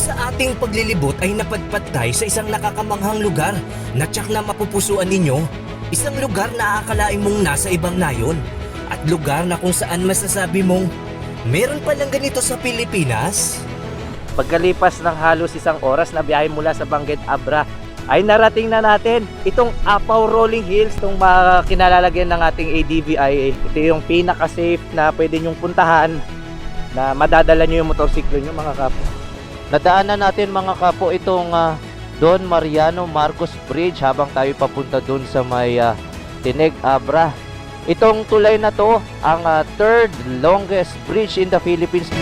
Sa ating paglilibot ay napadpad tayo sa isang nakakamanghang lugar na tiyak na mapupusuan ninyo. Isang lugar na aakalain mong nasa ibang nayon. At lugar na kung saan masasabi mong meron palang ganito sa Pilipinas. Pagkalipas ng halos isang oras na biyahe mula sa Benguet Abra, ay narating na natin itong Apaw Rolling Hills, itong kinalalagyan ng ating ADVIA. Ito yung pinaka-safe na pwede nyong puntahan na madadala nyo yung motorsiklo nyo, mga kapo. Nadaanan natin, mga kapo, itong Don Mariano Marcos Bridge habang tayo papunta dun sa may Tineg Abra. Itong tulay na to ang third longest bridge in the Philippines.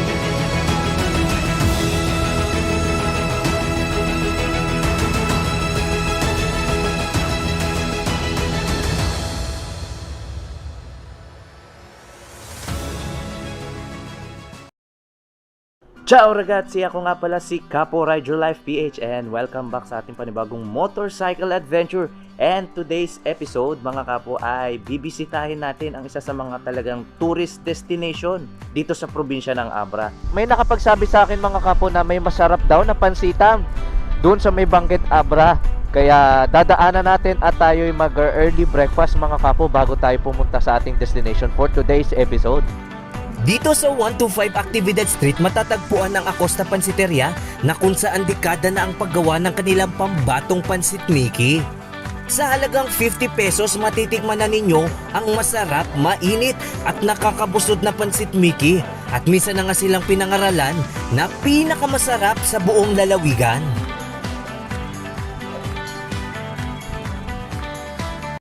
Ciao ragazzi! Ako nga pala si Capo Ride Your Life PH and welcome back sa ating panibagong motorcycle adventure. And today's episode, mga kapo, ay bibisitahin natin ang isa sa mga talagang tourist destination dito sa probinsya ng Abra. May nakapagsabi sa akin, mga kapo, na may masarap daw na pansitan doon sa may Benguet Abra. Kaya dadaanan natin at tayo'y mag-early breakfast, mga kapo, bago tayo pumunta sa ating destination for today's episode. Dito sa 125 Actividad Street matatagpuan ang Acosta Pansiteria na kung saan dekada na ang paggawa ng kanilang pambatong pansit Mickey. Sa halagang 50 pesos matitikman na ninyo ang masarap, mainit at nakakabusog na pansit Mickey. At minsan na nga silang pinangaralan na pinakamasarap sa buong lalawigan.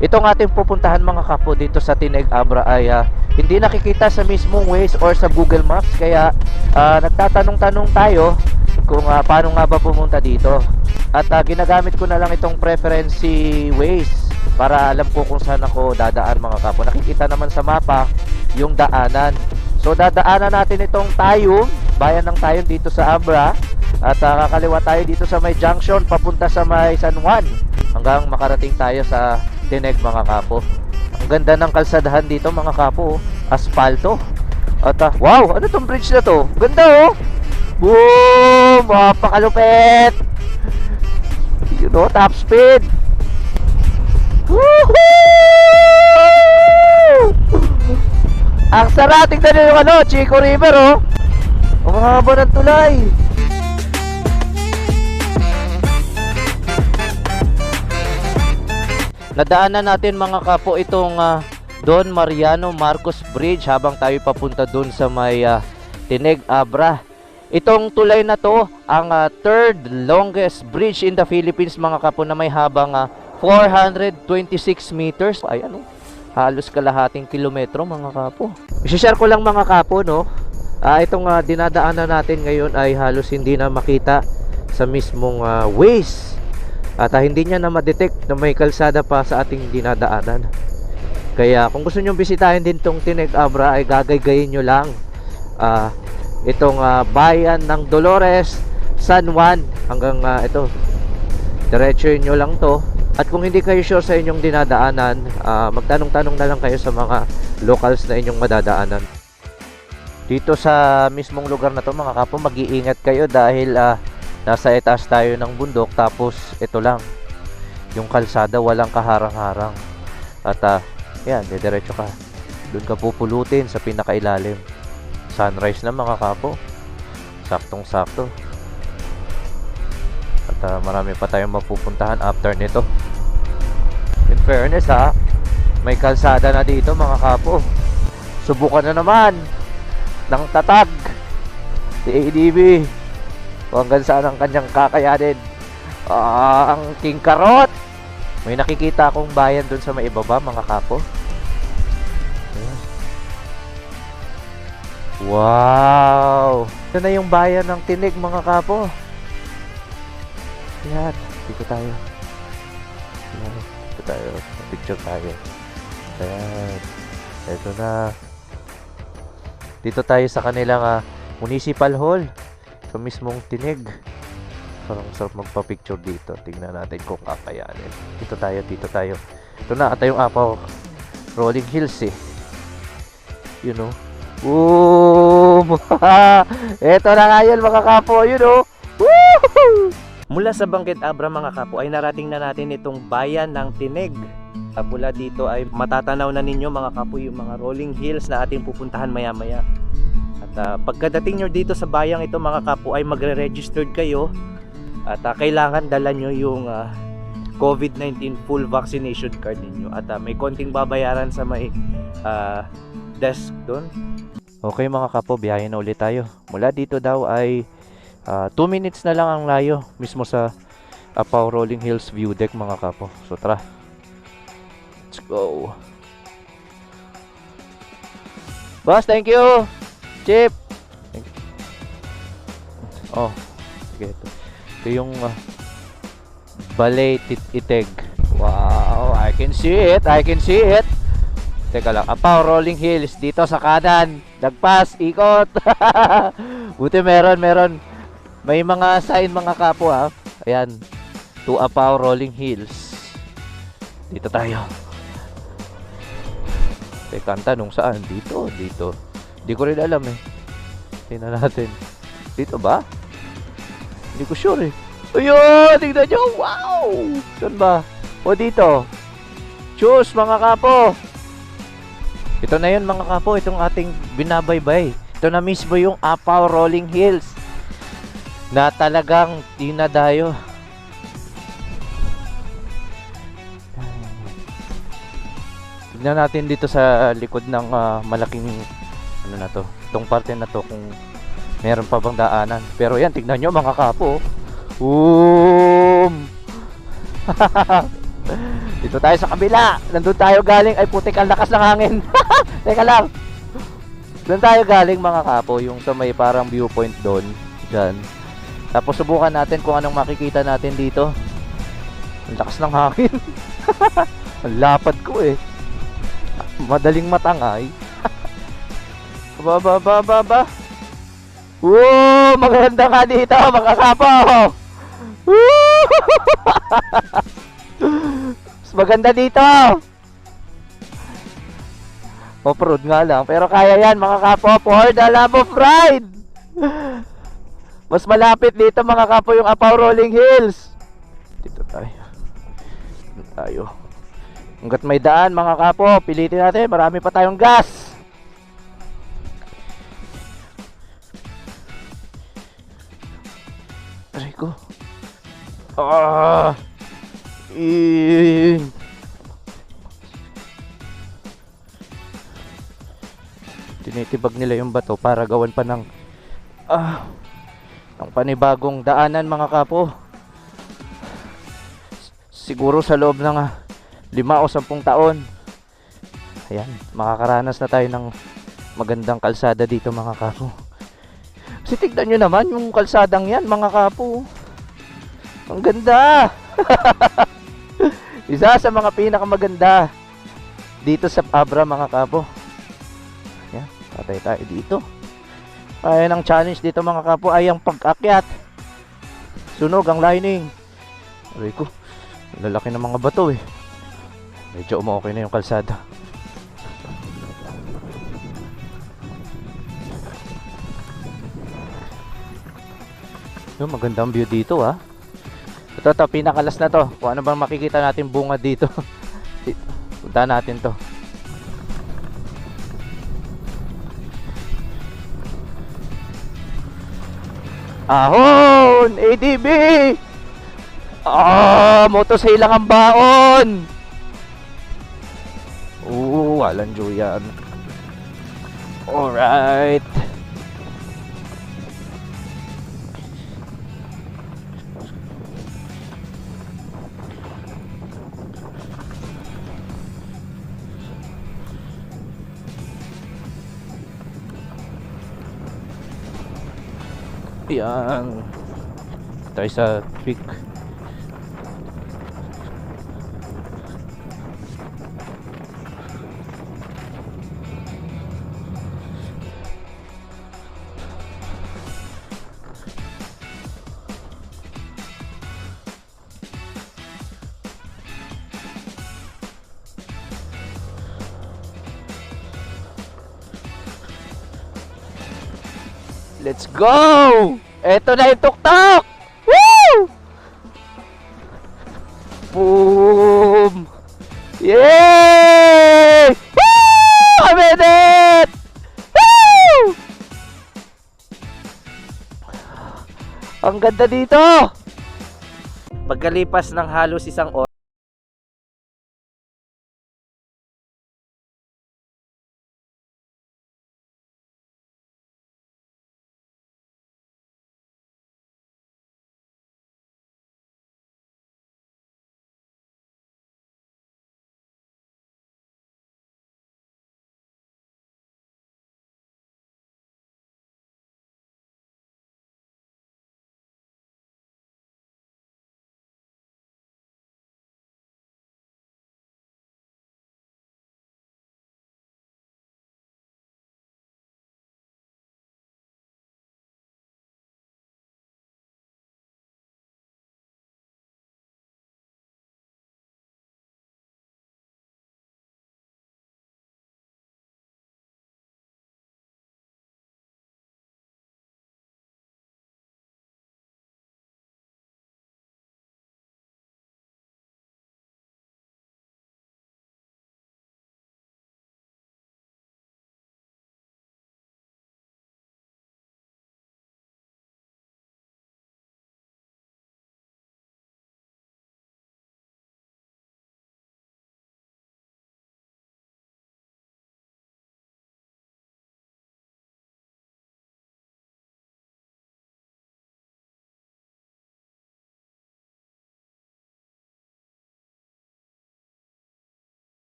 Itong ating pupuntahan, mga kapo, dito sa Tineg Abra ay hindi nakikita sa mismong Waze or sa Google Maps. Kaya nagtatanong-tanong tayo kung paano nga ba pumunta dito. At ginagamit ko na lang itong preference Waze para alam ko kung saan ako dadaan, mga kapo. Nakikita naman sa mapa yung daanan. So dadaanan natin itong Tayum, bayan ng Tayum dito sa Abra. At kakaliwa tayo dito sa may junction papunta sa may San Juan hanggang makarating tayo sa Tineg, mga kapo. Ang ganda ng kalsadahan dito, mga kapo, aspalto. At wow, ano tong bridge na to? Ganda, oh. Boom! Mapakalupit. You know, top speed. Woohoo! Ang sarap, tingnan nyo yung Chico River, oh. Ang haba ng tulay. Nadaanan natin, mga kapo, itong Don Mariano Marcos Bridge habang tayo papunta dun sa may Tineg Abra. Itong tulay na to ang third longest bridge in the Philippines, mga kapo, na may habang 426 meters. Ay, ano? Halos kalahating kilometro, mga kapo. I-share ko lang, mga kapo, no? Itong dinadaanan natin ngayon ay halos hindi na makita sa mismong Waze. At hindi niya na ma-detect na may kalsada pa sa ating dinadaanan. Kaya kung gusto nyo bisitahin din tong Tineg Abra ay gagaygayin nyo lang itong bayan ng Dolores, San Juan hanggang ito. Diretso nyo lang to. At kung hindi kayo sure sa inyong dinadaanan, magtanong-tanong na lang kayo sa mga locals na inyong madadaanan. Dito sa mismong lugar na to, mga kapo, mag-iingat kayo dahil nasa etaas tayo ng bundok, tapos ito lang yung kalsada, walang kaharang-harang. At yan, diretso ka, doon ka pupulutin sa pinakailalim. Sunrise na, mga kapo, saktong-sakto. At marami pa tayong mapupuntahan after nito. In fairness, may kalsada na dito, mga kapo. Subukan na naman ng tatag si ADV hanggang saan ang kanyang kakayanin. Ang King Karot. May nakikita akong bayan dun sa may ibaba, mga kapo. Ayan. Wow! Ito na yung bayan ng Tineg, mga kapo. Ayan, dito tayo. Ayan, dito tayo. Picture tayo. Ayan. Ito na. Dito tayo sa kanilang Municipal Hall. Sa mismong Tineg. Parang sarap magpa-picture dito. Tingnan natin kung kakayanin. Dito tayo. Ito na, ata yung Apaw Rolling Hills, eh. You know. Boom! Ito na nga yun, mga kapo. You know. Woo! Mula sa Bangkit Abra mga kapo ay narating na natin itong bayan ng Tineg. Mula dito ay matatanaw na ninyo mga kapo yung mga rolling hills na ating pupuntahan maya maya. At pagkadating nyo dito sa bayang ito mga kapo ay magre-registered kayo. At kailangan dala nyo yung COVID-19 full vaccination card ninyo. At may konting babayaran sa may desk doon. Okay mga kapo, biyahe na ulit tayo. Mula dito daw ay 2 minutes na lang ang layo mismo sa Apaw Rolling Hills View Deck mga kapo. So tara, let's go. Boss, thank you. Chip, thank you. Oh, sige, ito yung Balay Iteg. Wow, I can see it, I can see it. Teka lang, Apaw Rolling Hills dito sa kanan. Lagpas, ikot. Buti meron. May mga sign mga kapo ha. Ayan, to Apaw Rolling Hills. Dito tayo. Teka, ang tanong saan? Dito. Hindi ko rin alam eh. Tingnan natin. Dito ba? Hindi ko sure eh. Ayun! Tingnan nyo! Wow! Saan ba? O dito. Choose mga kapo. Ito na yun mga kapo. Itong ating binabaybay. Ito na mismo yung Apaw Rolling Hills na talagang dinadayo. Tignan natin dito sa likod ng malaking ano na to, itong parte na to kung meron pa bang daanan. Pero yan, tignan nyo mga kapo. Dito tayo sa kabila. Nandun tayo galing. Ay putik, ang lakas ng hangin. Teka lang. Doon tayo galing mga kapo, yung sa may parang viewpoint doon. Diyan. Tapos subukan natin kung anong makikita natin dito. Ang lakas ng hangin. Ang lapad ko eh. Madaling matangay. Ba. Woo! Maganda ka dito mga kapo. Maganda dito. Off-road nga lang. Pero kaya yan mga kapo. For the love of ride. Mas malapit dito mga kapo yung Apaw Rolling Hills. Dito tayo. Hanggat may daan mga kapo, pilitin natin. Marami pa tayong gas. Aray ko. Tinitibag nila yung bato para gawan pa ng panibagong daanan mga kapo. Siguro sa loob ng 5 o 10 taon. Ayan, makakaranas na tayo ng magandang kalsada dito mga kapo. Kasi tignan nyo naman yung kalsadang yan mga kapo. Ang ganda. Isa sa mga pinakamaganda dito sa Abra mga kapo. Ayan, patay tayo dito. Ayan, ang challenge dito mga kapo ay ang pag-akyat. Sunog ang lining. Aray ko, lalaki ng mga bato eh. Medyo okay na yung kalsada. Yung magandang view dito ha. Ito, pinakalas na to. Kung ano bang makikita natin bunga dito. Punta natin to. Ahon! ADB! Motosailang ang baon! Walang Julian. Alright. Yan. Tayo sa peak. Let's go! Eto na yung tuktok! Woo! Boom! Yay! Woo! I made it! Woo! Ang ganda dito! Pagkalipas ng halos isang